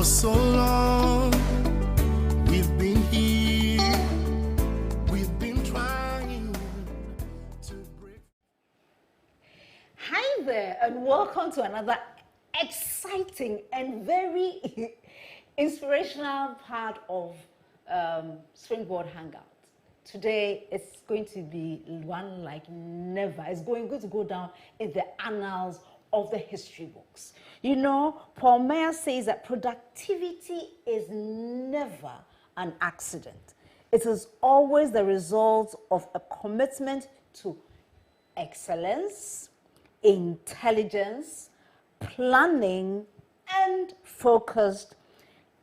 For so long, we've been here, we've been trying to break. Hi there, and welcome to another exciting and very inspirational part of Springboard Hangout. Today, it's going to be one like never. It's going to go down in the annals of the history books. You know, Paul Meyer says that productivity is never an accident. It is always the result of a commitment to excellence, intelligence, planning, and focused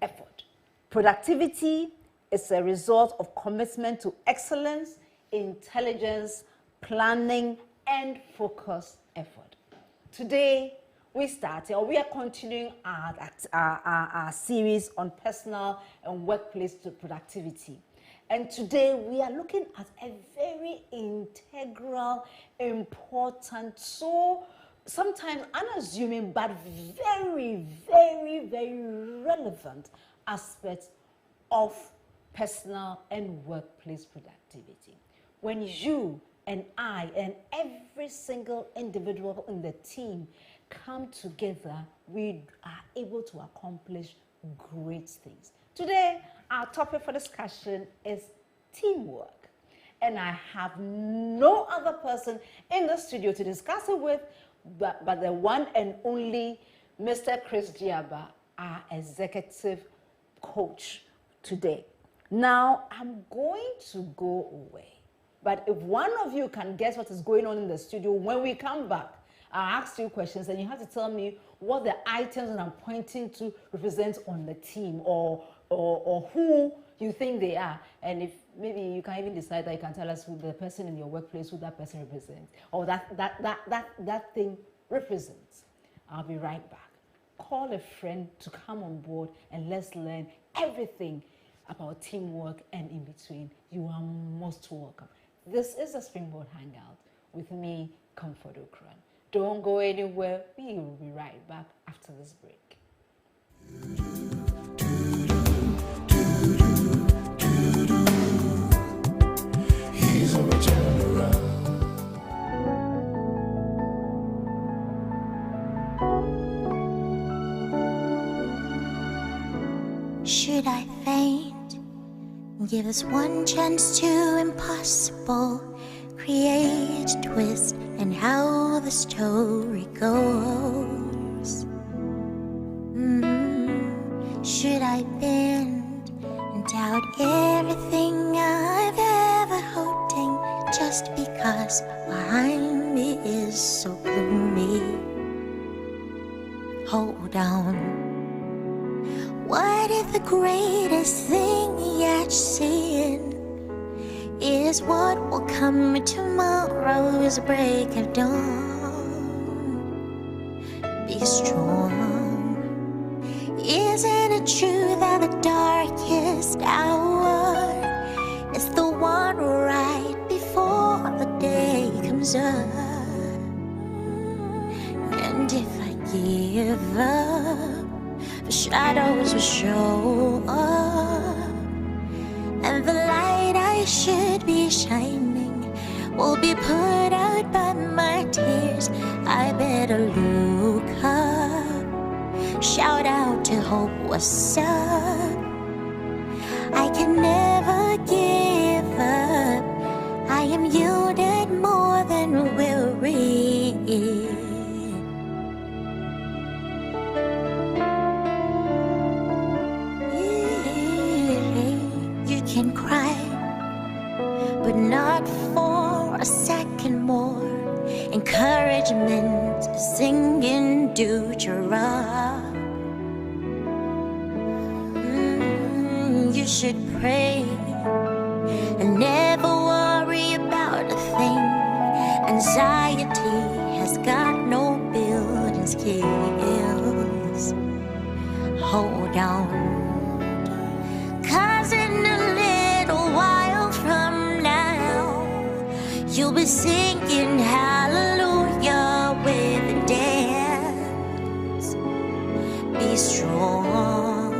effort. Productivity is a result of commitment to excellence, intelligence, planning, and focused effort. Today, we are continuing our series on personal and workplace productivity. And today, we are looking at a very integral, important, so sometimes unassuming, but very, very, very relevant aspect of personal and workplace productivity. When you and I and every single individual in the team come together, we are able to accomplish great things. Today, our topic for discussion is teamwork. And I have no other person in the studio to discuss it with but the one and only Mr. Chris Diaba, our executive coach today. Now, I'm going to go away. But if one of you can guess what is going on in the studio, when we come back, I'll ask you questions and you have to tell me what the items that I'm pointing to represent on the team or who you think they are. And if maybe you can even decide that you can tell us who the person in your workplace, who that person represents, or that thing represents. I'll be right back. Call a friend to come on board and let's learn everything about teamwork and in between. You are most welcome. This is a Springboard Hangout with me, Comfort Okran. Don't go anywhere. We will be right back after this break. He's a turnaround. Should I faint? Give us one chance to impossible. Create a twist and how the story goes. Should I bend and doubt everything I've ever hoped in just because behind me is so gloomy? Hold on. What if the greatest thing yet seen is what will come tomorrow's break of dawn? Be strong. Isn't it true that the darkest hour is the one right before the day comes up? And if I give up, the shadows will show up, and the light I should be shining will be put out by my tears. I better look up, shout out to hope what's up. I can never give up. I am yielded more than weary. Can cry, but not for a second more. Encouragement, singing dewdrop. You should pray and never worry about a thing. Anxiety has got no building skills. Hold on. You'll be singing hallelujah with a dance. Be strong.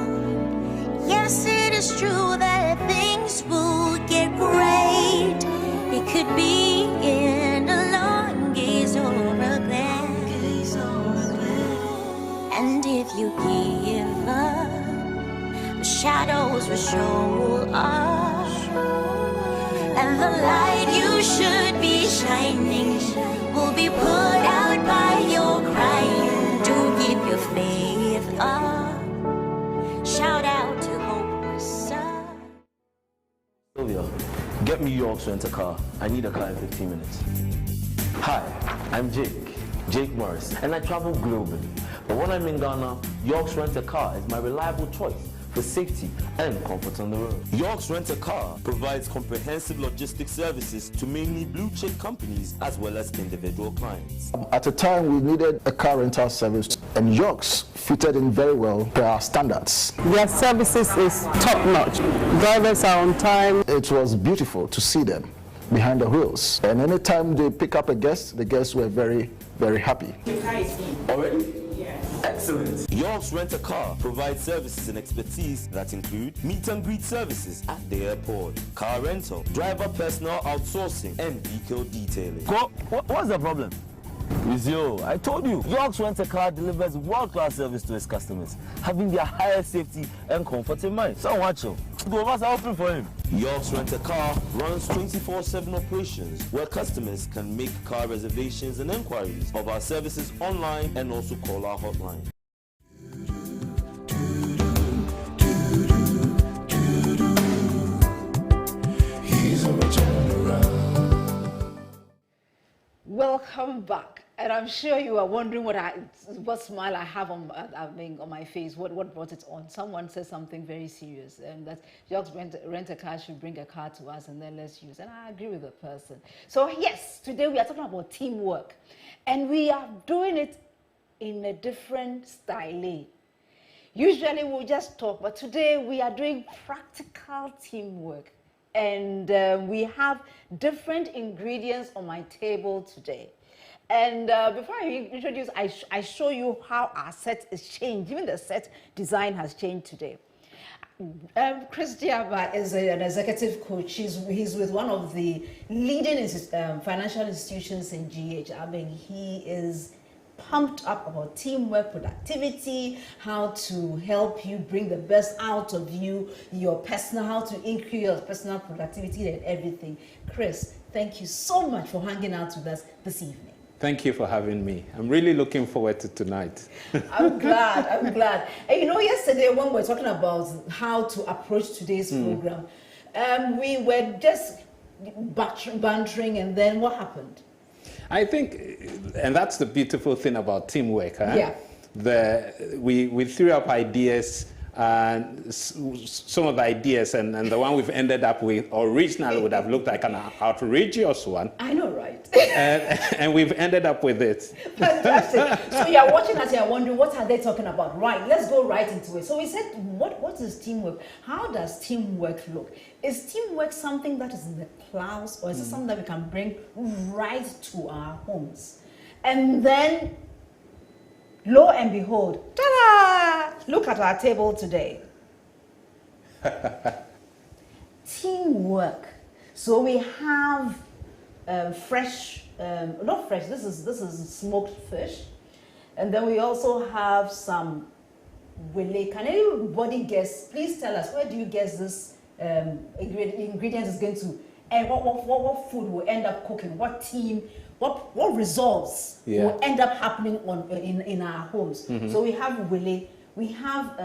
show up, and the light you should be shining will be put out by your crying. Don't keep your faith up. Shout out to hopeless son. Sylvia, get me York's rent-a-car. I need a car in 15 minutes. Hi, I'm Jake Morris, and I travel globally. But when I'm in Ghana, York's Rent-A-Car is my reliable choice for safety and comfort on the road. York's Rent-A-Car provides comprehensive logistics services to mainly blue-chip companies as well as individual clients. At a time, we needed a car rental service, and York's fitted in very well to our standards. Their services is top-notch. Drivers are on time. It was beautiful to see them behind the wheels. And anytime they pick up a guest, the guests were very, very happy. Already? Excellent. York's Rent-A-Car provides services and expertise that include meet and greet services at the airport, car rental, driver personal outsourcing, and vehicle detailing. What's the problem? Rizio, I told you, York's Rent-A-Car delivers world-class service to its customers, having their highest safety and comfort in mind. So watch him. Go over open for him. York's Rent-A-Car runs 24/7 operations where customers can make car reservations and inquiries of our services online and also call our hotline. He's a turnaround. Welcome back, and I'm sure you are wondering what smile I have on my face. What brought it on? Someone said something very serious, that York's Rent-A-Car should bring a car to us and then let's use. And I agree with the person. So yes, today we are talking about teamwork, and we are doing it in a different style. Usually we'll just talk, but today we are doing practical teamwork. And we have different ingredients on my table today. And before I introduce, I show you how our set is changed. Even the set design has changed today. Chris Diaba is an executive coach. He's with one of the leading financial institutions in GH. I mean, he is pumped up about teamwork, productivity, how to help you bring the best out of you, your personal, how to increase your personal productivity and everything. Chris, thank you so much for hanging out with us this evening. Thank you for having me. I'm really looking forward to tonight. I'm glad. And you know, yesterday when we were talking about how to approach today's program, we were just bantering, and then what happened? I think, and that's the beautiful thing about teamwork. Huh? Yeah. We threw up ideas, and some of the ideas, and the one we've ended up with originally would have looked like an outrageous one. I know, right? and we've ended up with it. Fantastic. So you're watching us, you're wondering, what are they talking about? Right, let's go right into it. So we said, what is teamwork? How does teamwork look? Is teamwork something that is in the clouds, or is it something that we can bring right to our homes? And then, lo and behold, ta-da! Look at our table today. Teamwork. So we have fresh, not fresh, this is smoked fish. And then we also have some wele. Can anybody guess? Please tell us, where do you guess this ingredient is going to, and what food will end up cooking? What team? What results will end up happening in our homes? So we have wele, we have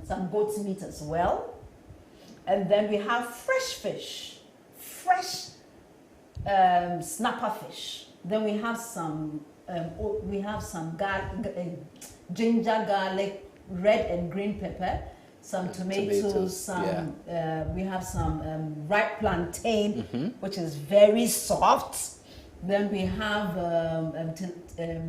some goat meat as well, and then we have fresh fish, fresh snapper fish. Then we have some ginger, garlic, red and green pepper, some tomatoes, we have some ripe plantain, which is very soft. Then we have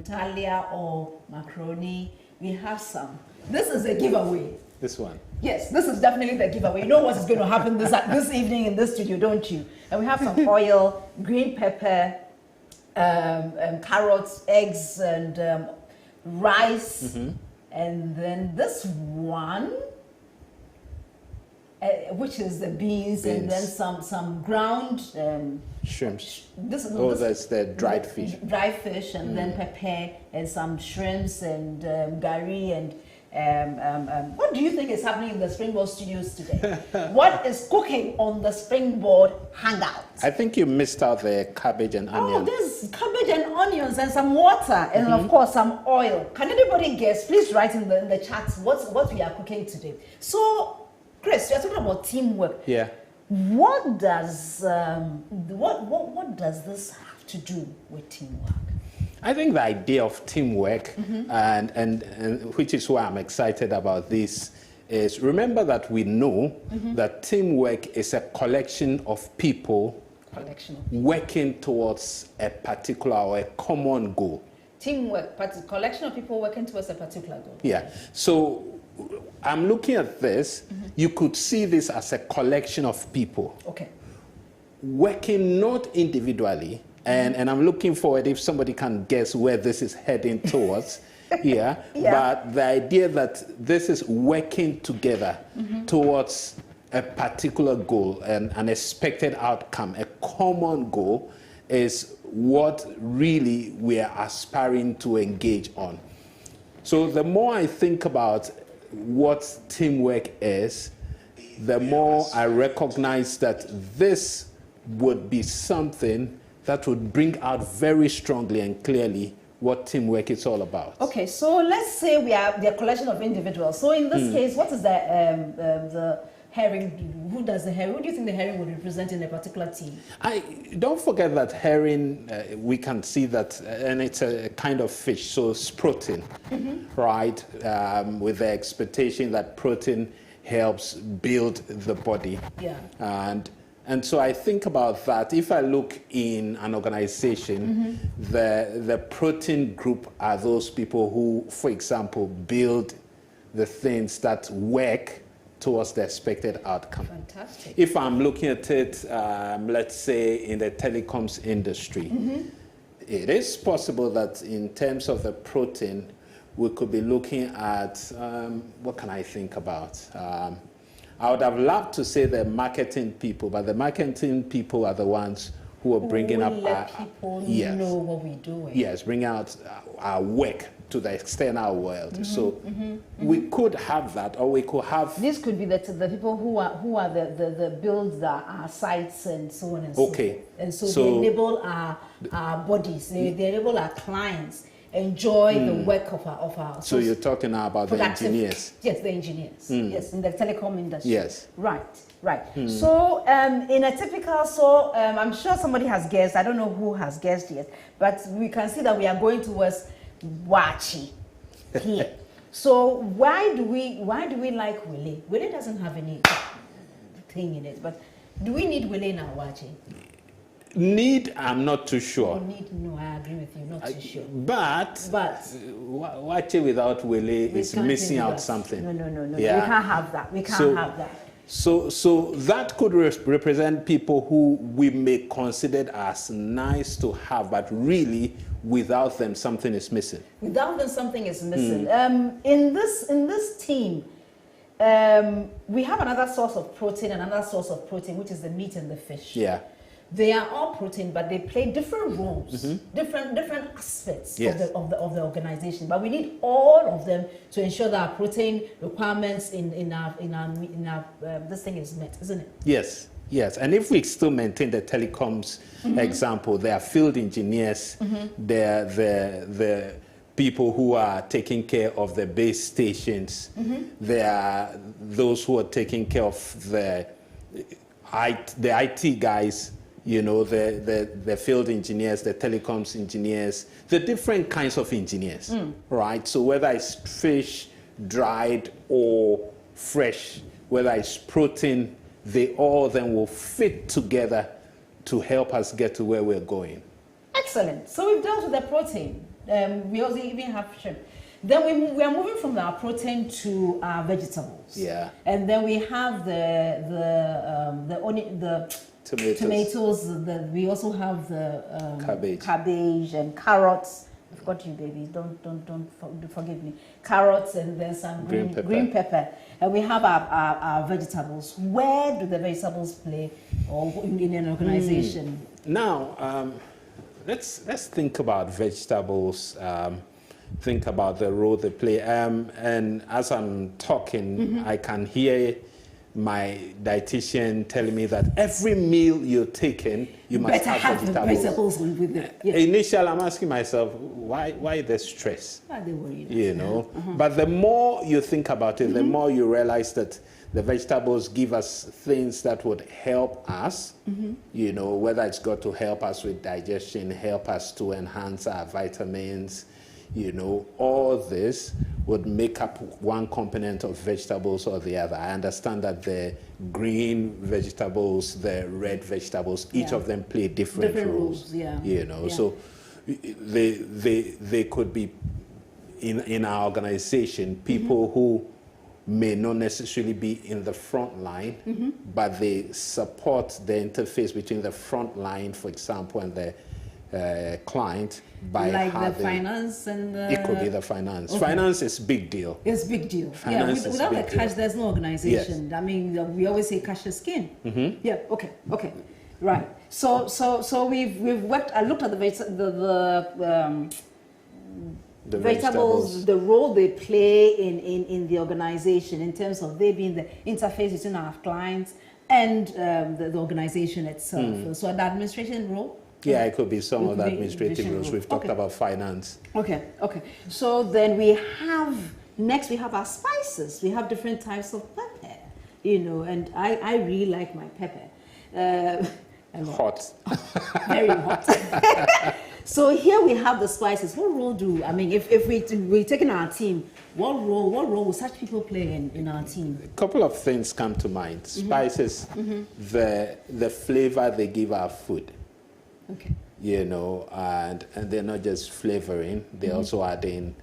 talia or macaroni. We have some. This is a giveaway. This one. Yes, this is definitely the giveaway. You know what is going to happen this evening in this studio, don't you? And we have some oil, green pepper, carrots, eggs, and rice. And then this one, which is the beans, and then some ground shrimps. That's the dried fish. Dried fish, and then pepper, and some shrimps, and gari, What do you think is happening in the Springboard studios today? What is cooking on the Springboard hangout? I think you missed out the cabbage and onion. Oh, there's cabbage and onions and some water and of course some oil. Can anybody guess? Please write in the chat what we are cooking today. So, Chris, we are talking about teamwork. Yeah. What does what does this have to do with teamwork? I think the idea of teamwork, and which is why I'm excited about this, is remember that we know that teamwork is a collection of people working towards a particular or a common goal. Teamwork, but a collection of people working towards a particular goal. Yeah. So I'm looking at this. You could see this as a collection of people. Okay. Working not individually. And I'm looking forward if somebody can guess where this is heading towards. Yeah. But the idea that this is working together towards a particular goal and an expected outcome, a common goal, is what really we are aspiring to engage on. So the more I think about what teamwork is, the more I recognize that this would be something that would bring out very strongly and clearly what teamwork is all about. Okay, so let's say we are the collection of individuals. So in this case, what is the herring? Who does the herring? Who do you think the herring would represent in a particular team? Don't forget that herring, we can see that, and it's a kind of fish, so it's protein, right? With the expectation that protein helps build the body. Yeah. And so I think about that. If I look in an organization, the protein group are those people who, for example, build the things that work towards the expected outcome. Fantastic. If I'm looking at it, let's say in the telecoms industry, it is possible that in terms of the protein, we could be looking at, what can I think about? I would have loved to say the marketing people, but the marketing people are the ones who are bringing up let people know what we're doing. Yes, bring out our work to the external world. So we could have that, or we could have. This could be the people who are the builds our sites and so on and so forth. And so they enable our bodies, they enable our clients enjoy the work of our. So you're talking now about the engineers. Yes, the engineers. Yes, in the telecom industry. Yes. Right. So in a typical, I'm sure somebody has guessed. I don't know who has guessed yet, but we can see that we are going towards Wachi here. So why do we like Wele? Wele doesn't have any thing in it, but do we need Wele in our Wachi? Need, I'm not too sure. No, I agree with you, not too sure. But Wachi without Wele is missing out something. No. Yeah. We can't have that. We can't have that. So that could represent people who we may consider as nice to have, but really without them something is missing. Without them something is missing. In this team, we have another source of protein, which is the meat and the fish. Yeah. They are all protein, but they play different roles, different aspects of the organization. But we need all of them to ensure that our protein requirements in our this thing is met, isn't it? Yes. And if we still maintain the telecoms example, there are field engineers, there are the people who are taking care of the base stations, there are those who are taking care of the IT guys. You know, the field engineers, the telecoms engineers, the different kinds of engineers, right? So whether it's fish, dried or fresh, whether it's protein, they all then will fit together to help us get to where we're going. Excellent. So we've dealt with the protein. We also even have shrimp. Then we are moving from our protein to our vegetables. Yeah. And then we have the tomatoes. We also have the cabbage and carrots. I've got you, baby. Don't forgive me. Carrots and then some green pepper. And we have our vegetables. Where do the vegetables play, or in an organization? Now, let's think about vegetables. think about the role they play. And as I'm talking, I can hear my dietitian telling me that every meal you're taking, you must Better have vegetables with it. Yeah. Initially, I'm asking myself, why the stress? Why they worry? You know, but the more you think about it, the more you realize that the vegetables give us things that would help us, you know, whether it's got to help us with digestion, help us to enhance our vitamins, you know, all this would make up one component of vegetables or the other. I understand that the green vegetables, the red vegetables, each of them play different roles. You know, so they could be in our organization, people who may not necessarily be in the front line, but they support the interface between the front line, for example, and the client by like having the finance and the... It could be the finance. Finance is big deal. It's big deal. Finance is without big the cash, deal. there's no organization. I mean, we always say cash is king. Yeah. Okay. Right. So we've worked. I looked at the vegetables, the role they play in the organization in terms of they being the interface between our clients and the organization itself. So the administration role. Yeah, it could be some of the administrative roles. We've talked about finance. Okay. So then we have our spices. We have different types of pepper, you know, and I really like my pepper. Hot. Very hot. So here we have the spices. What role if we're taking our team, what role will such people play in our team? A couple of things come to mind. Spices, the flavor they give our food. Okay. You know, and they're not just flavoring, they're also adding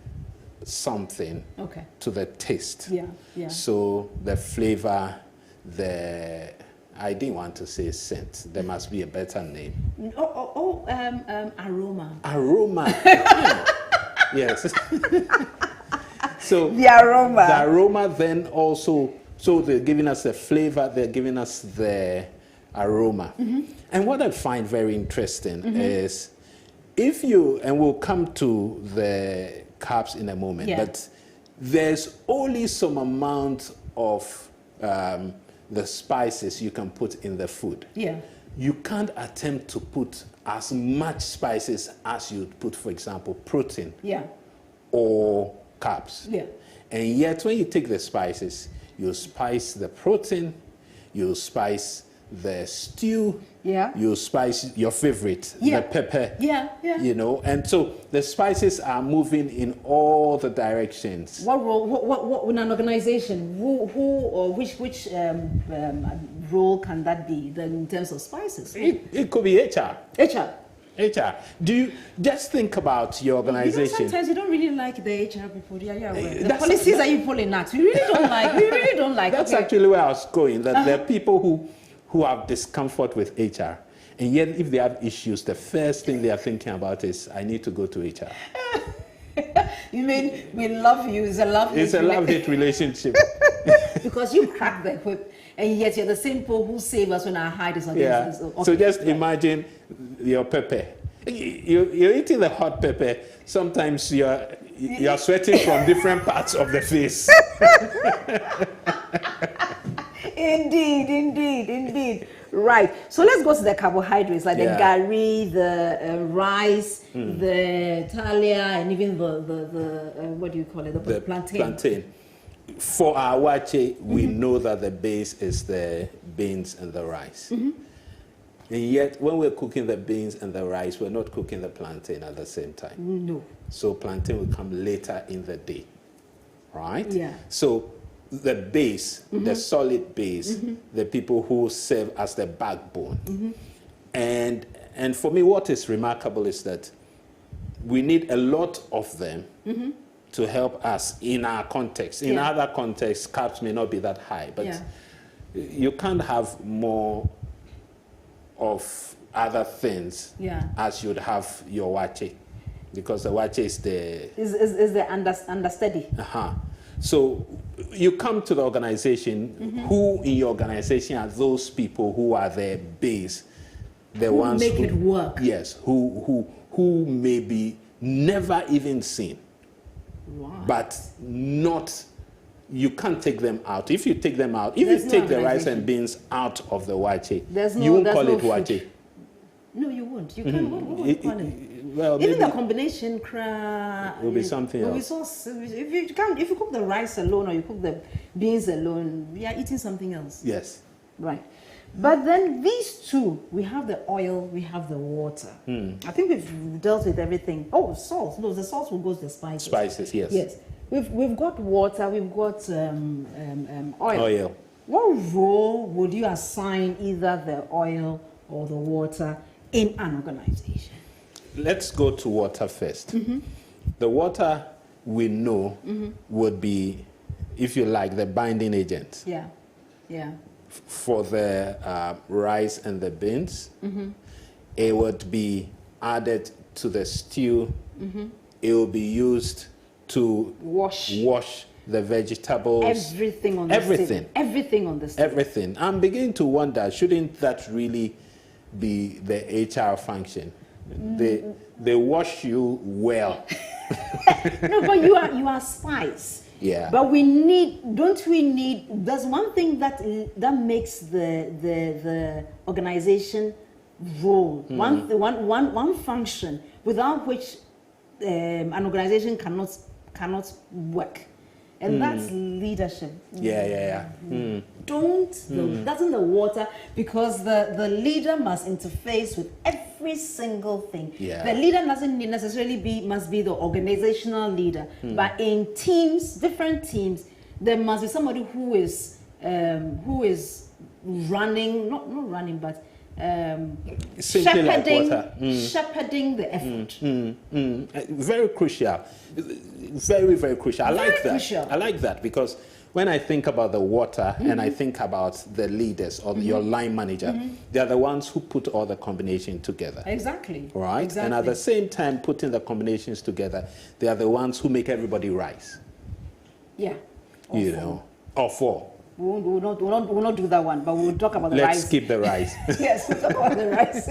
something to the taste. Yeah. So the flavor, I didn't want to say scent. There must be a better name. Aroma. Aroma. Yes. So the aroma. The aroma then also, so they're giving us the flavor, they're giving us the aroma. And what I find very interesting is and we'll come to the carbs in a moment, but there's only some amount of the spices you can put in the food. Yeah. You can't attempt to put as much spices as you'd put, for example, protein or carbs. Yeah. And yet when you take the spices, you spice the protein, you spice the stew, you spice your favorite, the pepper, you know, and so the spices are moving in all the directions. What role, what in an organization, who or which role can that be in terms of spices? It could be HR. HR. Do you just think about your organization? You know, sometimes you don't really like the HR people. The policies that you pull in that we really don't like. That's actually where I was going. That there are people who have discomfort with HR, and yet if they have issues, the first thing they are thinking about is, I need to go to HR. You mean we love you? It's a love-hate relationship. Because you crack the whip, and yet you're the same people who save us when our hide is against us. Okay. So just imagine your pepper. You're eating the hot pepper. Sometimes you're sweating from different parts of the face. Indeed. Right. So let's go to the carbohydrates, like the gari, the rice, the thalia, and even the what do you call it? The plantain. For our wache, we know that the base is the beans and the rice. And yet, when we're cooking the beans and the rice, we're not cooking the plantain at the same time. No. So plantain will come later in the day, right? Yeah. So the base, the solid base, the people who serve as the backbone. And for me, what is remarkable is that we need a lot of them to help us in our context. In other contexts, carbs may not be that high, but you can't have more of other things as you'd have your wache, because the wache is the understudy. So you come to the organization. Who in your organization are those people who are the base, the ones who make it work? Yes, who may be never even seen. Right. but not. You can't take them out. If you take them out, if There's you no take the rice organization. and beans out of the wache, There's no- you won't there's call no it wache. food. No, you won't. You can't. What would you call it? Well, Even maybe the combination will be something will be else. so, if you cook the rice alone or you cook the beans alone, we are eating something else. Yes. Right. But then these two, we have the oil, we have the water. I think we've dealt with everything. Oh, salt. No, the salt will go to the spices. Spices, yes. Yes. We've got water, we've got oil. Oil. What role would you assign either the oil or the water in an organization? Let's go to water first. The water we know would be, if you like, the binding agent. Yeah. Yeah. For the rice and the beans. It would be added to the stew. It will be used to wash the vegetables. Everything on the Everything. steam. Everything on the steam. Everything. I'm beginning to wonder, shouldn't that really be the HR function? They wash you well. No, but you are spice. Yeah. But don't we need, there's one thing that makes the organization roll. One function without which an organization cannot work. And that's leadership. Doesn't the water, because the leader must interface with every single thing. Yeah. The leader doesn't necessarily must be the organizational leader, but in teams, different teams, there must be somebody who is running, not running, but Simply like water. shepherding the effort. Very crucial. Very, very crucial. I like that. Crucial. I like that because when I think about the water and I think about the leaders or your line manager, they are the ones who put all the combination together. Exactly. Right? Exactly. And at the same time, putting the combinations together, they are the ones who make everybody rise. Yeah. Or four. We'll not do that one, but we'll talk about the rice. Let's skip the rice. Yes, we'll talk about the rice.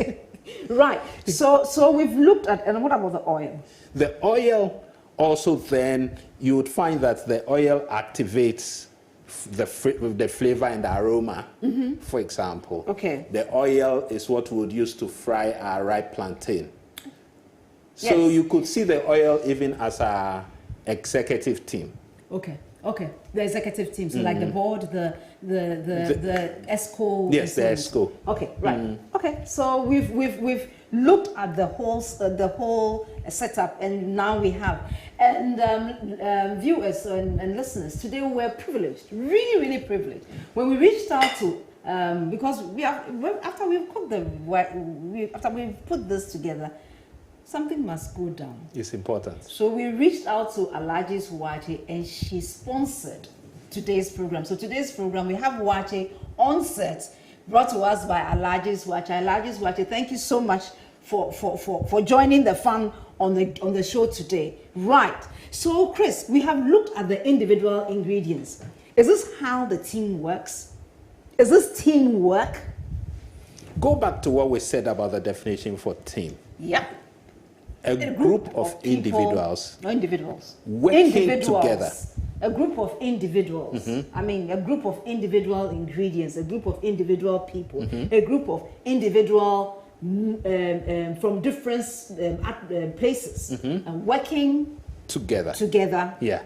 Right. So we've looked at, and what about the oil? The oil also then, you would find that the oil activates the flavor and the aroma, for example. Okay. The oil is what we would use to fry our ripe plantain. So Yes. you could see the oil even as a executive team. Okay. The executive team, so like the board, the ESCO. Yes, the ESCO. Okay, right. Okay, so we've looked at the whole setup, and now we have. And viewers and listeners, today we're privileged, really, really privileged. When we reached out to, because after we've put this together, something must go down. It's important. So we reached out to Alhaji Wache, and she sponsored today's program. So today's program, we have Wache on set, brought to us by Alhaji Wache. Alhaji Wache, thank you so much for joining the fun on the show today. Right. So Chris, we have looked at the individual ingredients. Is this how the team works? Is this teamwork? Go back to what we said about the definition for team. Yep. A group of people, individuals. No, individuals. Working together. A group of individuals. I mean, a group of individual ingredients, a group of individual people, a group of individual from different places, and working together. Yeah.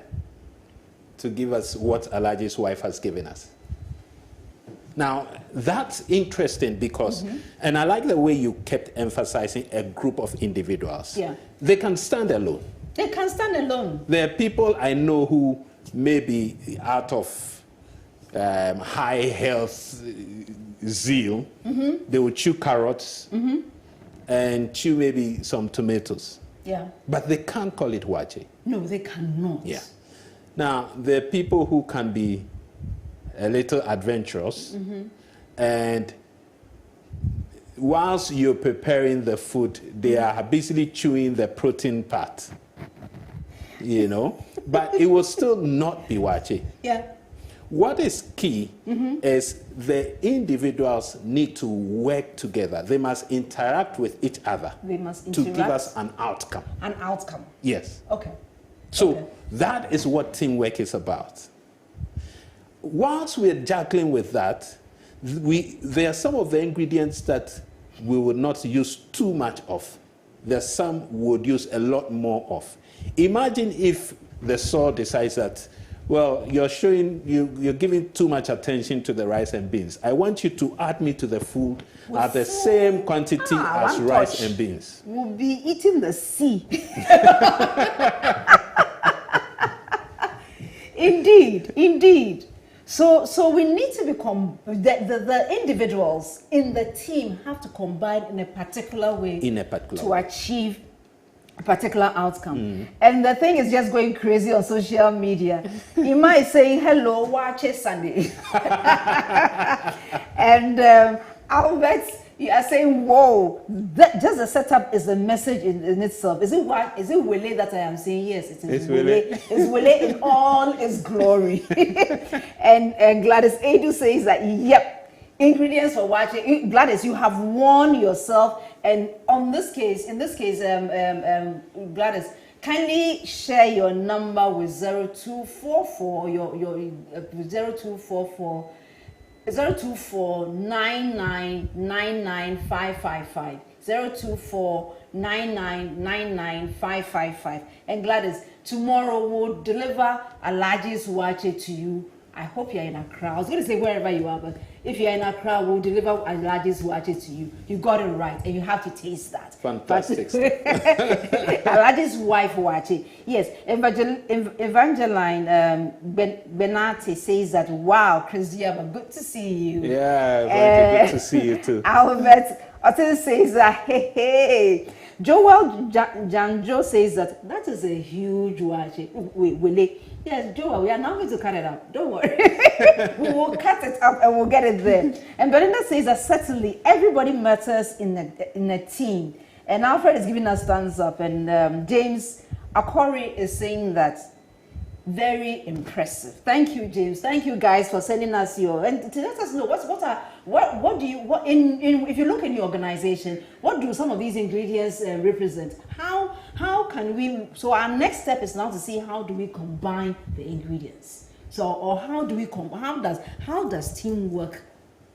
To give us what Alhaji's wife has given us. Now, that's interesting because, and I like the way you kept emphasizing a group of individuals. Yeah. They can stand alone. They can stand alone. There are people I know who may be out of high health zeal. They will chew carrots and chew maybe some tomatoes. Yeah. But they can't call it wache. No, they cannot. Yeah. Now, there are people who can be a little adventurous, and whilst you're preparing the food, they are busily chewing the protein part, but it will still not be wache. Yeah. What is key is the individuals need to work together. They must interact with each other. They must to give interact. us an outcome. An outcome. Yes. Okay. So that is what teamwork is about. Whilst we're juggling with that, there are some of the ingredients that we would not use too much of. There's some we would use a lot more of. Imagine if the soil decides that, well, you're giving too much attention to the rice and beans. I want you to add me to the food at the same quantity as rice and beans. We'll be eating the sea. Indeed. So we need to become the individuals in the team have to combine in a particular way to achieve a particular outcome. And the thing is just going crazy on social media. Ima is saying hello, watch it Sunday. And Albert, you are saying, whoa, that just the setup is a message in itself. Is it Wele that I am saying? Yes, it is Wele. It's Wele in all its glory. and Gladys Edu says that, yep, ingredients for watching. Gladys, you have won yourself. And in this case, Gladys, kindly share your number with 0244, your 0244 024999555 024999555. And Gladys, tomorrow we'll deliver Alaji's Wache to you. I hope you're in Accra. I was going to say wherever you are, but if you're in Accra, we'll deliver Alaji's Wache to you. You got it right, and you have to taste that. Fantastic. Alaji's wife Wache. Yes, Evangeline Benati says that, wow, Chris Diaba, good to see you. Yeah, good to see you too. Albert Otin says that, hey. Joel Janjo says that is a huge Wache. Wait. Yes, Joel, we are now going to cut it up. Don't worry. We will cut it up and we'll get it there. And Belinda says that certainly everybody matters in a team. And Alfred is giving us thumbs up. And James Akori is saying that very impressive. Thank you, James. Thank you guys for sending us your, and to let us know if you look in your organization, what do some of these ingredients represent? How can we, so our next step is now to see how do we combine the ingredients. So, or how does teamwork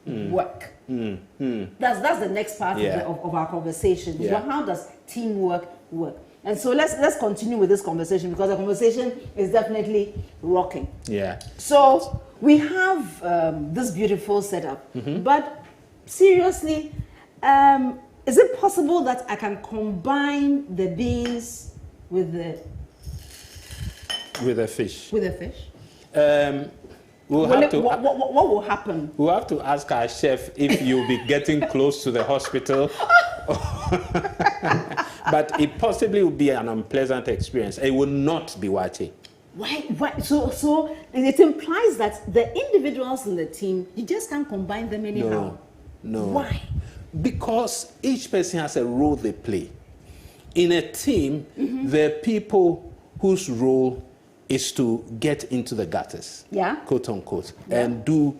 work? That's the next part of our conversation. Yeah. So how does teamwork work? And so let's continue with this conversation, because the conversation is definitely rocking. Yeah. So we have this beautiful setup, but seriously, is it possible that I can combine the beans with the fish? With the fish. What will happen? We'll have to ask our chef if you'll be getting close to the hospital. But it possibly will be an unpleasant experience. It will not be Wache. Why? So it implies that the individuals in the team, you just can't combine them anyhow. No. Why? Because each person has a role they play. In a team, there are people whose role is to get into the gutters, quote unquote, and do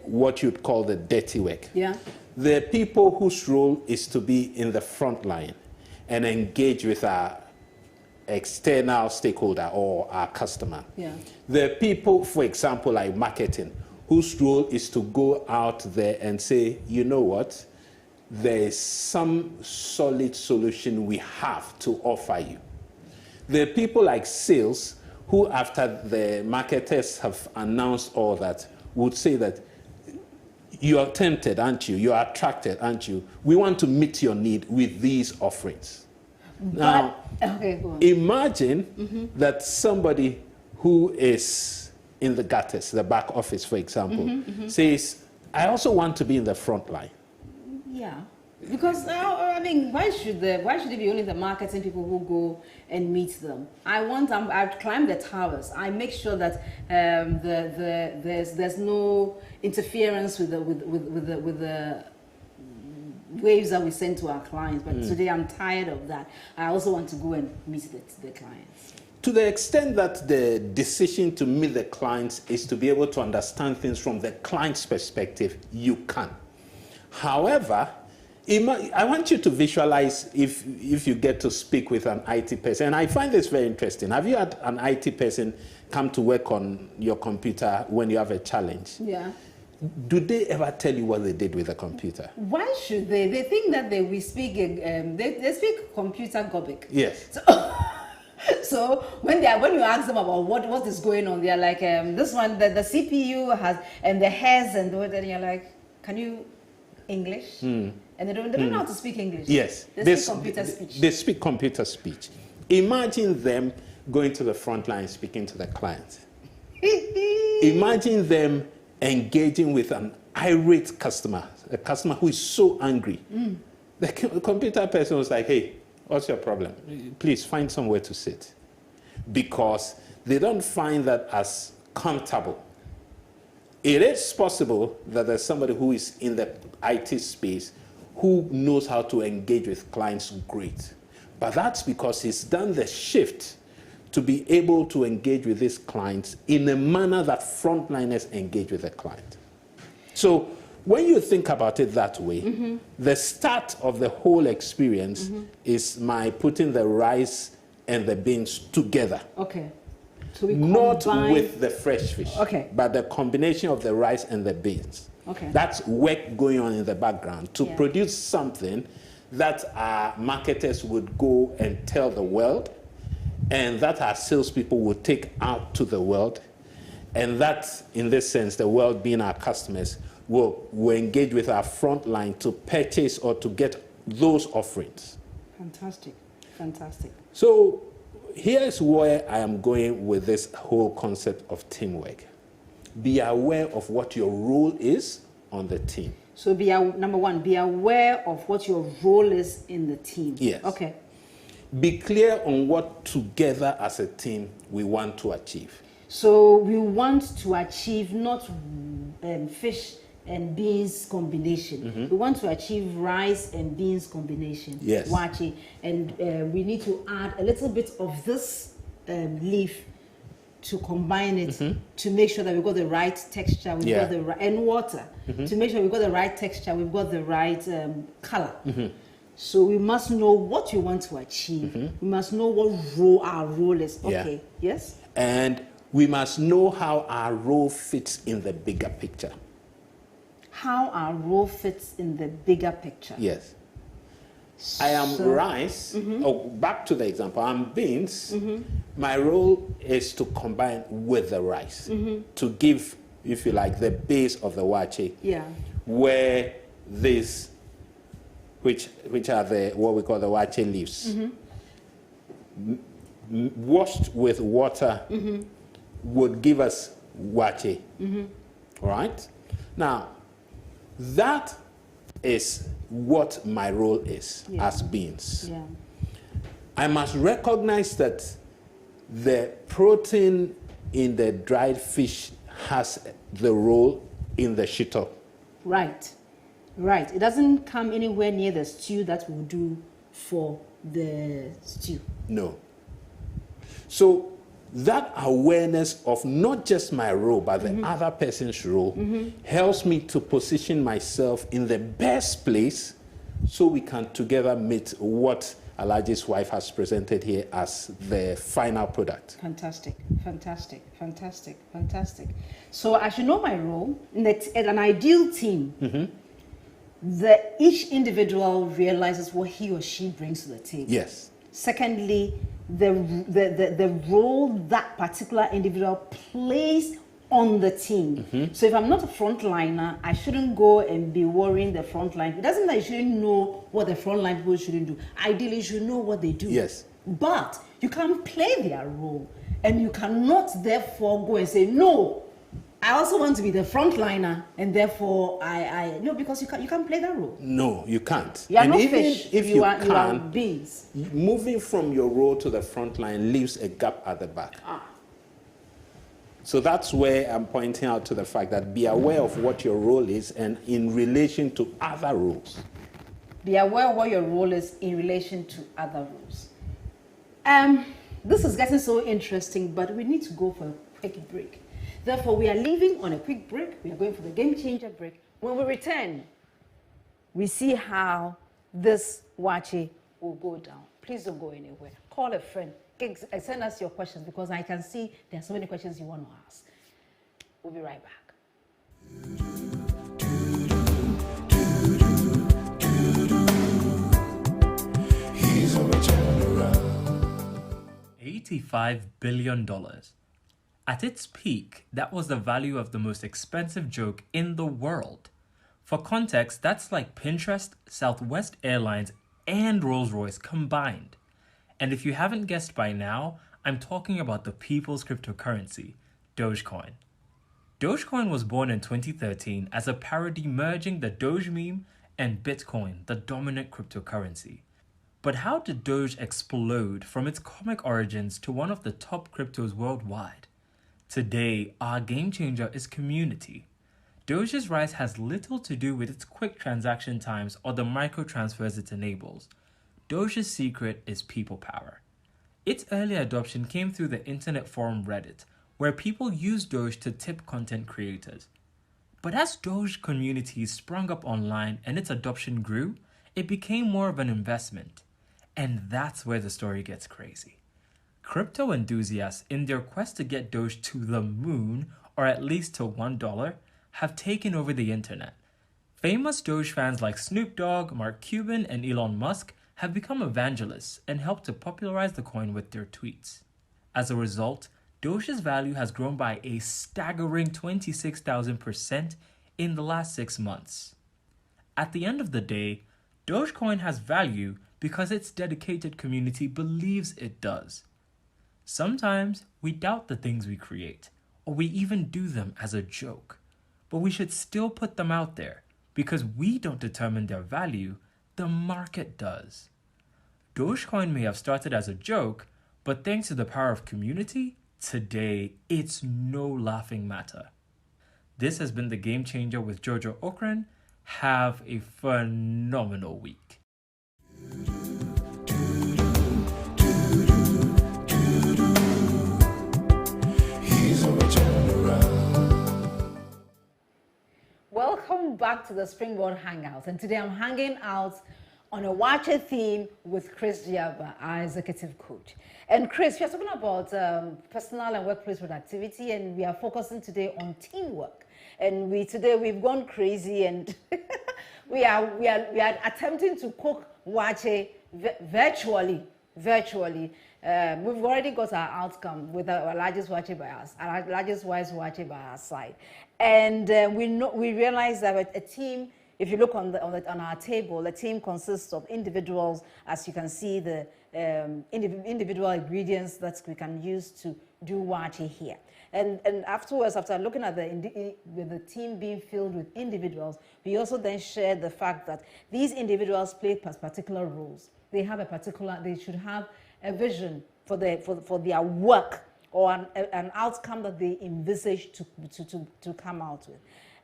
what you'd call the dirty work. Yeah. There are people whose role is to be in the front line and engage with our external stakeholder or our customer. Yeah. There are people, for example, like marketing, whose role is to go out there and say, you know what, there is some solid solution we have to offer you. There are people like sales who, after the marketers have announced all that, would say that, you are tempted, aren't you? You are attracted, aren't you? We want to meet your need with these offerings. Now, imagine that somebody who is in the gutters, the back office, for example, says, I also want to be in the front line. Yeah. Because I mean, why should it be only the marketing people who go and meet them? I climb the towers. I make sure that there's no interference with the waves that we send to our clients. But today I'm tired of that. I also want to go and meet the clients. To the extent that the decision to meet the clients is to be able to understand things from the client's perspective, you can. However, I want you to visualize if you get to speak with an IT person. And I find this very interesting. Have you had an IT person come to work on your computer when you have a challenge? Yeah. Do they ever tell you what they did with the computer? Why should they? They think that we speak, they speak computer gobbic. Yes. So when you ask them about what is going on, they're like, this one, the CPU has, and the has, and then you're like, can you English? And they don't know how to speak English. Yes. They speak computer speech. They speak computer speech. Imagine them going to the front line speaking to the client. Imagine them engaging with an irate customer, a customer who is so angry. The computer person was like, hey, what's your problem? Please find somewhere to sit. Because they don't find that as comfortable. It is possible that there's somebody who is in the IT space who knows how to engage with clients great. But that's because he's done the shift to be able to engage with his clients in a manner that frontliners engage with the client. So when you think about it that way, the start of the whole experience is my putting the rice and the beans together. Okay. So we not combine... with the fresh fish, okay, but the combination of the rice and the beans. Okay. That's work going on in the background to produce something that our marketers would go and tell the world, and that our salespeople would take out to the world, and that, in this sense, the world being our customers, will engage with our front line to purchase or to get those offerings. Fantastic, fantastic. So here's where I am going with this whole concept of teamwork. Be aware of what your role is on the team. So number one, be aware of what your role is in the team. Yes. Okay. Be clear on what together as a team we want to achieve. So we want to achieve not fish and beans combination. We want to achieve rice and beans combination. Yes. Wachi. And we need to add a little bit of this leaf to combine it to make sure that we've got the right texture, we've got the right, and water to make sure we've got the right texture, we've got the right color. So we must know what you want to achieve. We must know what our role is. Okay. Yes. And we must know how our role fits in the bigger picture. How our role fits in the bigger picture. Yes. I am rice. Oh, back to the example. I'm beans. My role is to combine with the rice to give, if you like, the base of the wache. Yeah. Where this, which are the what we call the wache leaves, washed with water, would give us wache. All right. Now, that is what my role is as beans. Yeah. I must recognize that the protein in the dried fish has the role in the shito. Right. Right. It doesn't come anywhere near the stew that we'll do for the stew. No. So that awareness of not just my role, but the other person's role helps me to position myself in the best place so we can together meet what Alaji's wife has presented here as the final product. Fantastic, fantastic, fantastic, fantastic. So I should know my role. In an ideal team, each individual realizes what he or she brings to the table. Yes. Secondly, the role that particular individual plays on the team. So if I'm not a frontliner, I shouldn't go and be worrying the frontline. It doesn't mean that you shouldn't know what the frontline people shouldn't do. Ideally, you should know what they do. Yes. But you can play their role, and you cannot therefore go and say, no, I also want to be the frontliner, and therefore no, because you can't play that role. No, you can't. You are and not even fish. if you are beans. Moving from your role to the front line leaves a gap at the back. So that's where I'm pointing out to the fact that be aware of what your role is and in relation to other roles. Be aware of what your role is in relation to other roles. This is getting so interesting, but we need to go for a quick break. Therefore, we are leaving on a quick break. We are going for the game changer break. When we return, we see how this Wache will go down. Please don't go anywhere. Call a friend. Send us your questions because I can see there are so many questions you want to ask. We'll be right back. He's a turnaround. $85 billion. At its peak, that was the value of the most expensive joke in the world. For context, that's like Pinterest, Southwest Airlines, and Rolls-Royce combined. And if you haven't guessed by now, I'm talking about the people's cryptocurrency, Dogecoin. Dogecoin was born in 2013 as a parody merging the Doge meme and Bitcoin, the dominant cryptocurrency. But how did Doge explode from its comic origins to one of the top cryptos worldwide? Today, our game changer is community. Doge's rise has little to do with its quick transaction times or the microtransfers it enables. Doge's secret is people power. Its early adoption came through the internet forum Reddit, where people used Doge to tip content creators. But as Doge communities sprung up online and its adoption grew, it became more of an investment. And that's where the story gets crazy. Crypto enthusiasts, in their quest to get Doge to the moon, or at least to $1, have taken over the internet. Famous Doge fans like Snoop Dogg, Mark Cuban, and Elon Musk have become evangelists and helped to popularize the coin with their tweets. As a result, Doge's value has grown by a staggering 26,000% in the last 6 months. At the end of the day, Dogecoin has value because its dedicated community believes it does. Sometimes we doubt the things we create, or we even do them as a joke. But we should still put them out there because we don't determine their value, the market does. Dogecoin may have started as a joke, but thanks to the power of community, today it's no laughing matter. This has been the Game Changer with Jojo Okran. Have a phenomenal week. He's a turnaround. Welcome back to the Springboard Hangout. And today I'm hanging out on a Wache theme with Chris Diaba, our executive coach. And Chris, we are talking about personal and workplace productivity, and we are focusing today on teamwork. And today we've gone crazy, and we are attempting to cook Wache virtually. We've already got our outcome with our largest Wache by us, our largest wise Wache by our side, and we realize that a team. If you look on our table, the team consists of individuals, as you can see, the individual ingredients that we can use to do Wache here. And afterwards, after looking at the team being filled with individuals, we also then shared the fact that these individuals play particular roles. They should have a vision for their work or an outcome that they envisage to come out with.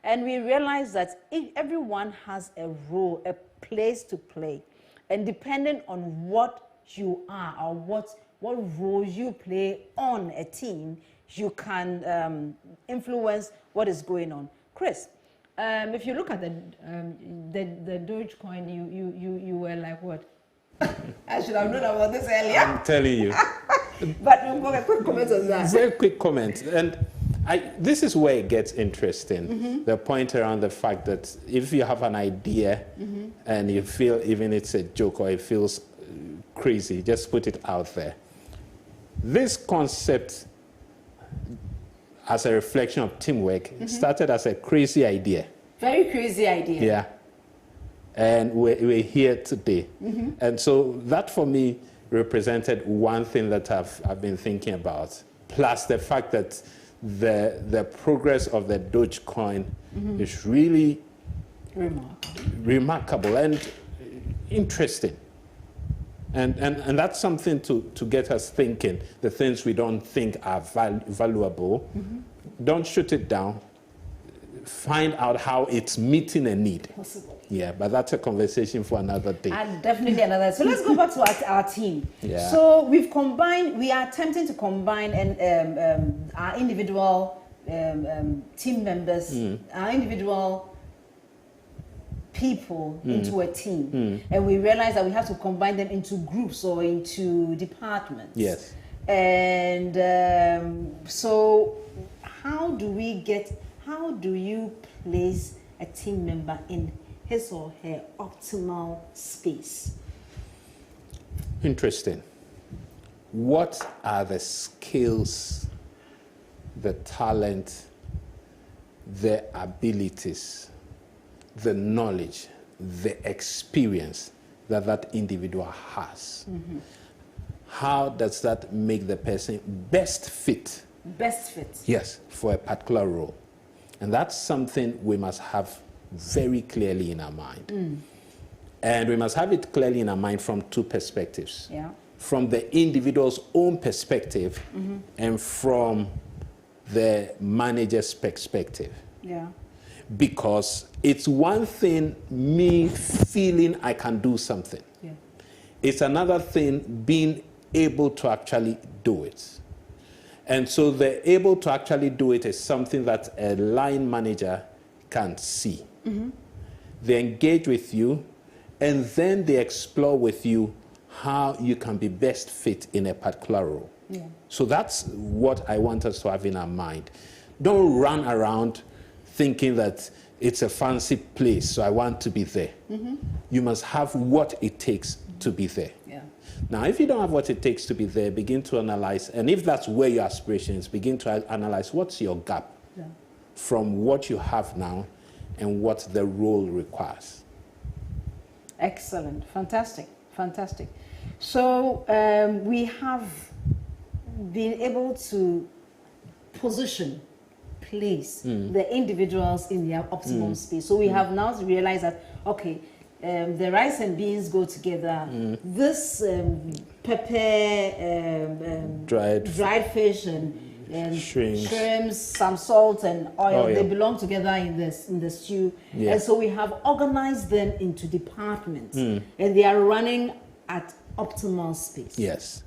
And we realized that everyone has a role, a place to play. And depending on what you are or what role you play on a team, you can influence what is going on. Chris, if you look at the Dogecoin, you were like, what? I should have known about this earlier. I'm telling you. But we'll make a quick comment on that. Very quick comment. And this is where it gets interesting. Mm-hmm. The point around the fact that if you have an idea mm-hmm. and you feel even it's a joke or it feels crazy, just put it out there. This concept, as a reflection of teamwork, mm-hmm. started as a crazy idea. Very crazy idea. Yeah. And we're here today. Mm-hmm. And so that for me represented one thing that I've been thinking about. Plus the fact that the progress of the Dogecoin mm-hmm. is really remarkable and interesting. And that's something to get us thinking, the things we don't think are valuable. Mm-hmm. Don't shoot it down. Find out how it's meeting a need. Possible. Yeah, but that's a conversation for another day. And definitely another. So let's go back to our team. Yeah. So we are attempting to combine our individual team members, our individual people into a team, and we realize that we have to combine them into groups or into departments. Yes. And so how do you place a team member in his or her optimal space? Interesting. What are the skills, the talent, the abilities, the knowledge, the experience that individual has? How does that make the person best fit? Best fit. Yes, for a particular role. And that's something we must have very clearly in our mind. And we must have it clearly in our mind from two perspectives. Yeah. From the individual's own perspective and from the manager's perspective. Yeah. Because it's one thing me feeling I can do something. Yeah. It's another thing being able to actually do it. And so the able to actually do it is something that a line manager can see. They engage with you, and then they explore with you how you can be best fit in a particular role. Yeah. So that's what I want us to have in our mind. Don't run around thinking that it's a fancy place, so I want to be there. You must have what it takes to be there. Yeah. Now, if you don't have what it takes to be there, begin to analyze, and if that's where your aspiration is, begin to analyze what's your gap from what you have now and what the role requires. Excellent. Fantastic. Fantastic. So we have been able to position, place the individuals in their optimum space. So we have now realized that, okay, the rice and beans go together. This pepper, dried fish and shrimps, some salt and oil, they belong together in the stew. And so we have organized them into departments, and they are running at optimal space. Yes.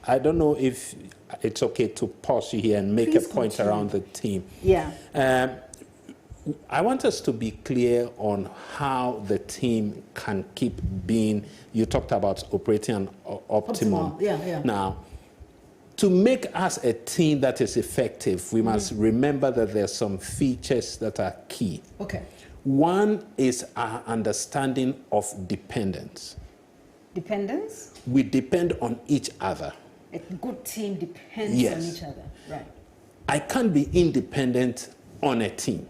I don't know if it's okay to pause you here and make a point around the team. Yeah. I want us to be clear on how the team can keep being, you talked about operating an optimum. Yeah. Now, to make us a team that is effective, we must remember that there are some features that are key. Okay. One is our understanding of dependence. Dependence? We depend on each other. A good team depends on each other. Right. I can't be independent on a team.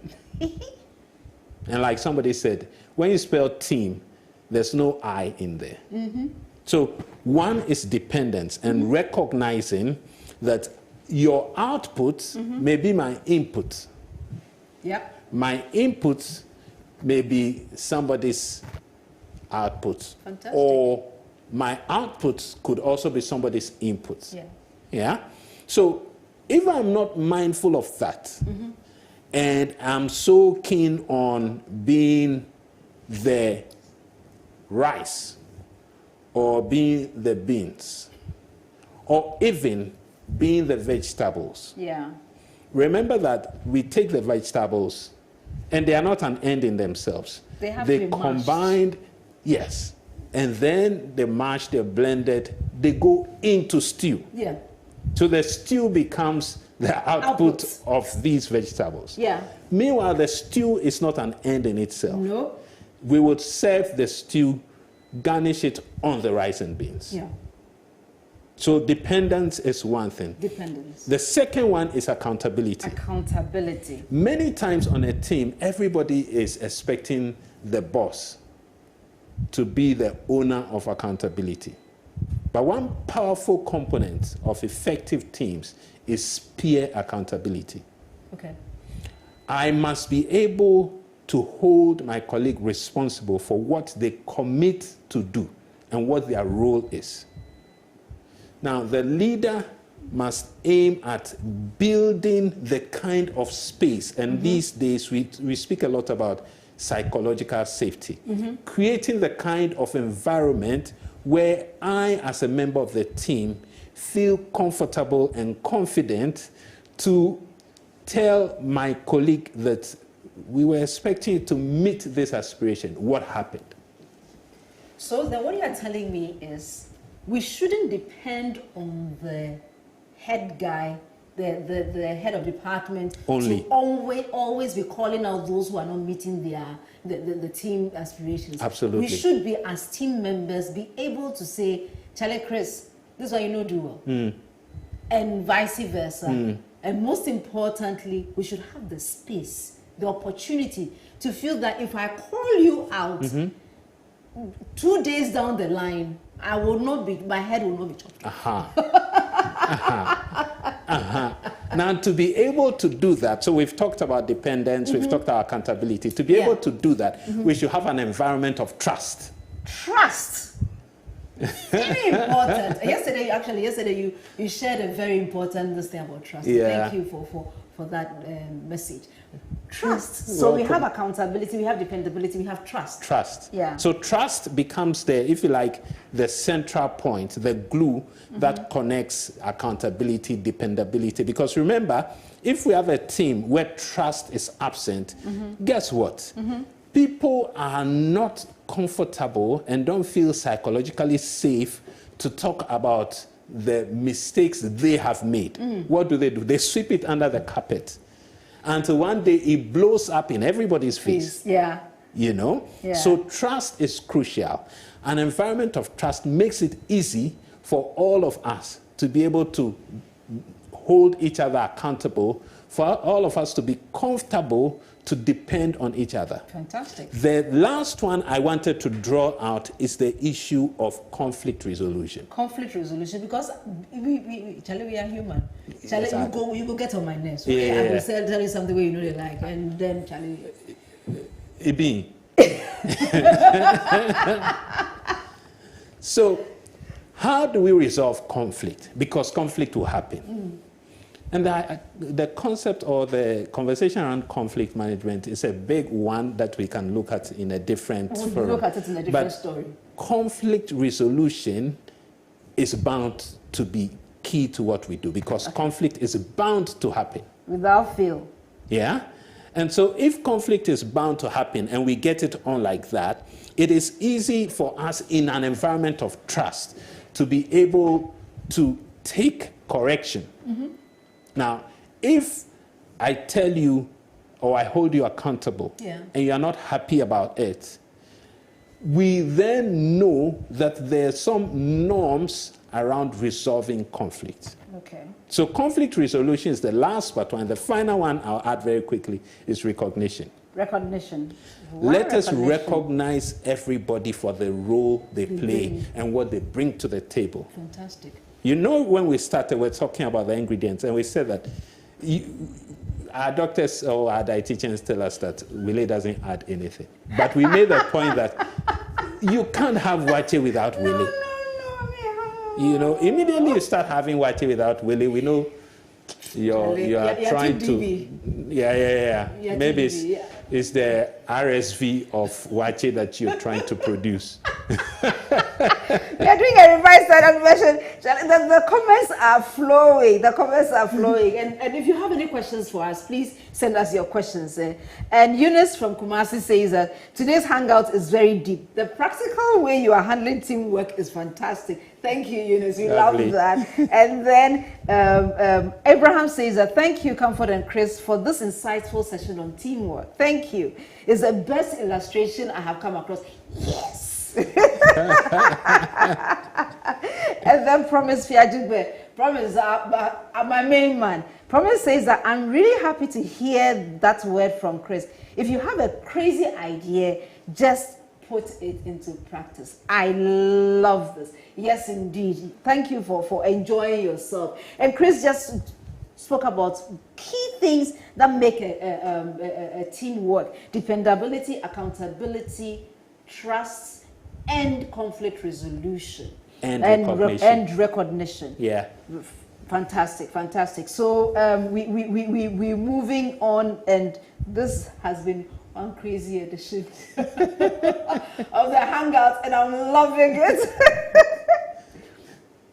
And like somebody said, when you spell team, there's no I in there. So one is dependence and recognizing that your output may be my input. Yep. My input may be somebody's output. Fantastic. Or my output could also be somebody's input. Yeah. Yeah? So if I'm not mindful of that, and I'm so keen on being the rice, or being the beans, or even being the vegetables. Yeah. Remember that we take the vegetables, and they are not an end in themselves. They have to be mashed. Combined, yes, and then they mashed, they're blended, they go into stew. Yeah. So the stew becomes the output of these vegetables. Yeah. Meanwhile, the stew is not an end in itself. No. We would serve the stew, garnish it on the rice and beans. Yeah. So dependence is one thing. Dependence. The second one is accountability. Accountability. Many times on a team, everybody is expecting the boss to be the owner of accountability. But one powerful component of effective teams is peer accountability. Okay. I must be able to hold my colleague responsible for what they commit to do and what their role is. Now, the leader must aim at building the kind of space, and these days we speak a lot about psychological safety, creating the kind of environment where I, as a member of the team, feel comfortable and confident to tell my colleague that we were expecting to meet this aspiration. What happened? So then what you are telling me is we shouldn't depend on the head guy, the head of department Only. to always be calling out those who are not meeting the team aspirations. Absolutely. We should be, as team members, be able to say, Charlie, Chris, this is what you know do well. And vice versa. And most importantly, we should have the space, the opportunity to feel that if I call you out 2 days down the line, my head will not be chopped. Now, to be able to do that, so we've talked about dependence, we've talked about accountability. To be able to do that, we should have an environment of trust. Trust. Very important. Yesterday you shared a very important thing about trust. Yeah. Thank you for that message. Trust. So we have accountability, we have dependability, we have trust. Trust. Yeah. So trust becomes if you like, the central point, the glue that connects accountability, dependability. Because remember, if we have a team where trust is absent, guess what? People are not comfortable and don't feel psychologically safe to talk about the mistakes they have made. What do? They sweep it under the carpet until one day it blows up in everybody's face. Yeah. You know? Yeah. So trust is crucial. An environment of trust makes it easy for all of us to be able to hold each other accountable, for all of us to be comfortable to depend on each other. Fantastic. The last one I wanted to draw out is the issue of conflict resolution. Conflict resolution, because Charlie, we are human. Charlie, Exactly. you go get on my nerves. Yeah, Okay? yeah, I will yeah. tell you something where you know they like, and then Charlie. Ibin. So, how do we resolve conflict? Because conflict will happen. And the concept or the conversation around conflict management is a big one that we can look at in a different forum. Look at it in a different story. Conflict resolution is bound to be key to what we do, because conflict is bound to happen. Without fail. Yeah? And so if conflict is bound to happen and we get it on like that, it is easy for us in an environment of trust to be able to take correction. Now, if I tell you or I hold you accountable and you are not happy about it, we then know that there are some norms around resolving conflict. Okay. So conflict resolution is the last but one. The final one I'll add very quickly is recognition. Recognition. Why Let us recognition? recognize everybody for the role they play and what they bring to the table. Fantastic. You know, when we started, we're talking about the ingredients, and we said that our doctors or our dietitians tell us that Willie doesn't add anything. But we made the point that you can't have wache without Willie. You know, immediately you start having wache without Willie, we know you are trying to. Yeah. Maybe it's the RSV of wache that you're trying to produce. We are doing a revised version. The comments are flowing. And if you have any questions for us, please send us your questions. And Eunice from Kumasi says that today's hangout is very deep. The practical way you are handling teamwork is fantastic. Thank you, Eunice. We Lovely. love that. And then Abraham says that thank you, Comfort and Chris, for this insightful session on teamwork. Thank you. It's the best illustration I have come across. Yes. And then Promise Fiajigbe. Promise, my main man. Promise says that I'm really happy to hear that word from Chris. If you have a crazy idea, just put it into practice. I love this. Yes, indeed. Thank you for enjoying yourself. And Chris just spoke about key things that make a team work: dependability, accountability, trust, and conflict resolution. And recognition. Yeah. Fantastic. So we're moving on, and this has been one crazy edition of the Hangout, and I'm loving it.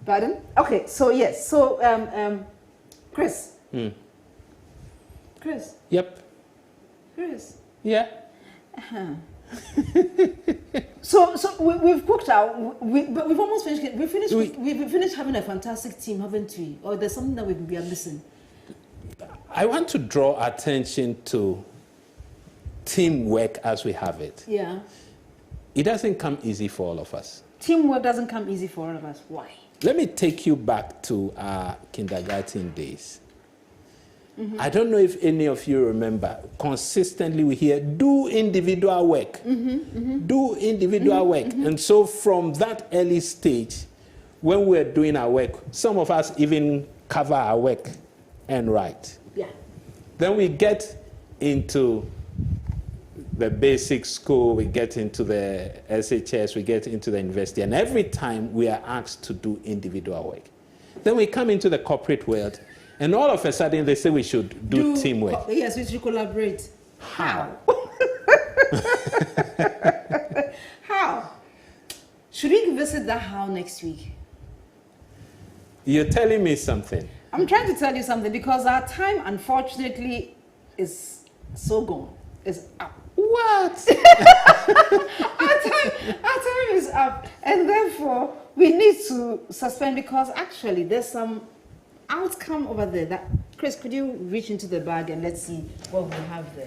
Pardon? Okay, so yes. So Chris. Chris. Yep. Chris. Yeah. So we've cooked out, but we've almost finished. We've finished having a fantastic team, haven't we? Or there's something that we are missing. I want to draw attention to teamwork as we have it. Yeah. It doesn't come easy for all of us. Teamwork doesn't come easy for all of us. Why? Let me take you back to our kindergarten days. I don't know if any of you remember, consistently we hear, do individual work. Do individual work. And so from that early stage, when we're doing our work, some of us even cover our work and write. Yeah. Then we get into the basic school, we get into the SHS, we get into the university, and every time we are asked to do individual work. Then we come into the corporate world, and all of a sudden they say we should do teamwork. Yes, we should collaborate. How? How? Should we visit that how next week? You're telling me something. I'm trying to tell you something because our time, unfortunately, is so gone. It's up. What? Our time is up, and therefore we need to suspend because actually there's some outcome over there. That Chris, could you reach into the bag and let's see what we have there?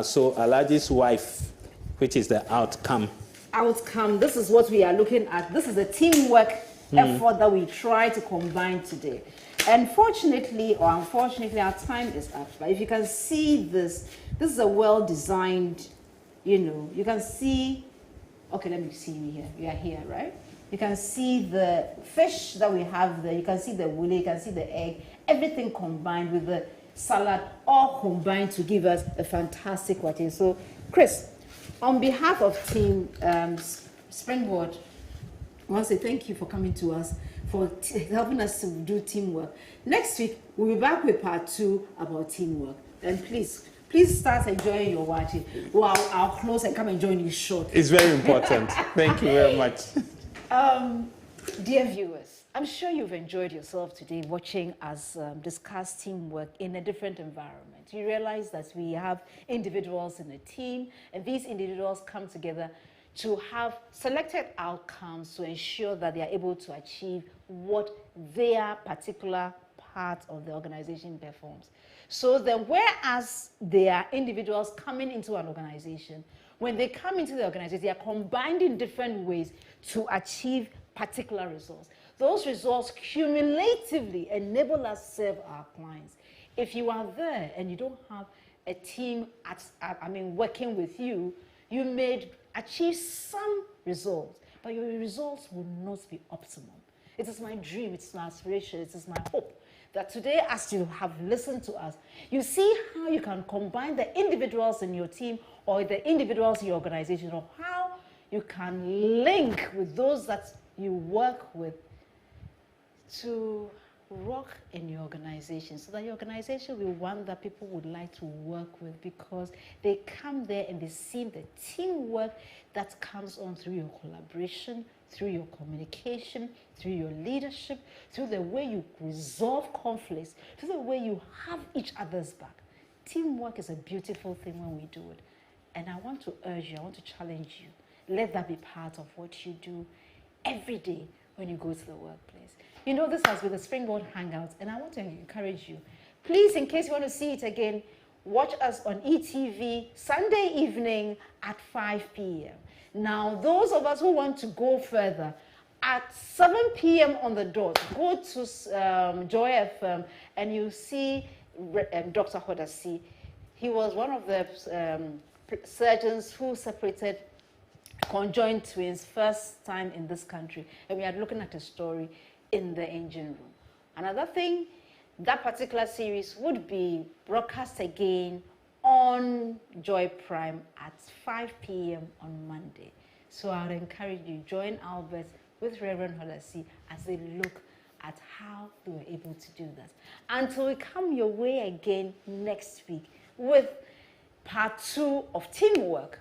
So Alaji's wife, which is the outcome. Outcome. This is what we are looking at. This is the teamwork effort that we try to combine today. And fortunately or unfortunately, our time is up. But if you can see this is a well-designed, you can see, okay, let me see you here. You are here, right? You can see the fish that we have there. You can see the willy, you can see the egg. Everything combined with the salad, all combined to give us a fantastic wati. So, Chris, on behalf of Team Springboard, I want to say thank you for coming to us, for helping us to do teamwork. Next week, we'll be back with part 2 about teamwork. And please start enjoying your watching. Well, I'll close and come and join you shortly. It's very important. Thank you very much. Dear viewers, I'm sure you've enjoyed yourself today watching us discuss teamwork in a different environment. You realize that we have individuals in a team, and these individuals come together to have selected outcomes to ensure that they are able to achieve what their particular part of the organization performs. So then, whereas they are individuals coming into an organization, when they come into the organization, they are combined in different ways to achieve particular results. Those results cumulatively enable us to serve our clients. If you are there and you don't have a team working with you, you may achieve some results, but your results will not be optimal. It is my dream, it's my aspiration, it is my hope that today, as you have listened to us, you see how you can combine the individuals in your team or the individuals in your organization, or how you can link with those that you work with to rock in your organization, so that your organization will be one that people would like to work with, because they come there and they see the teamwork that comes on through your collaboration, through your communication, through your leadership, through the way you resolve conflicts, through the way you have each other's back. Teamwork is a beautiful thing when we do it. And I want to urge you, I want to challenge you. Let that be part of what you do every day when you go to the workplace. You know, this has been the Springboard Hangouts, and I want to encourage you. Please, in case you want to see it again, watch us on ETV Sunday evening at 5 p.m. Now, those of us who want to go further, at 7 p.m. on the dot, go to Joy FM and you see Dr. Hodasi. He was one of the surgeons who separated conjoined twins first time in this country. And we are looking at a story in the engine room. Another thing, that particular series would be broadcast again on Joy Prime at 5 p.m. on Monday. So I would encourage you, join Albert with Reverend Hodasi as they look at how they were able to do that. Until we come your way again next week with part 2 of teamwork,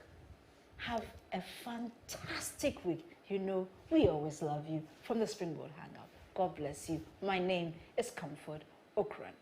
have a fantastic week. You know, we always love you from the Springboard Hangout. God bless you. My name is Comfort Okran.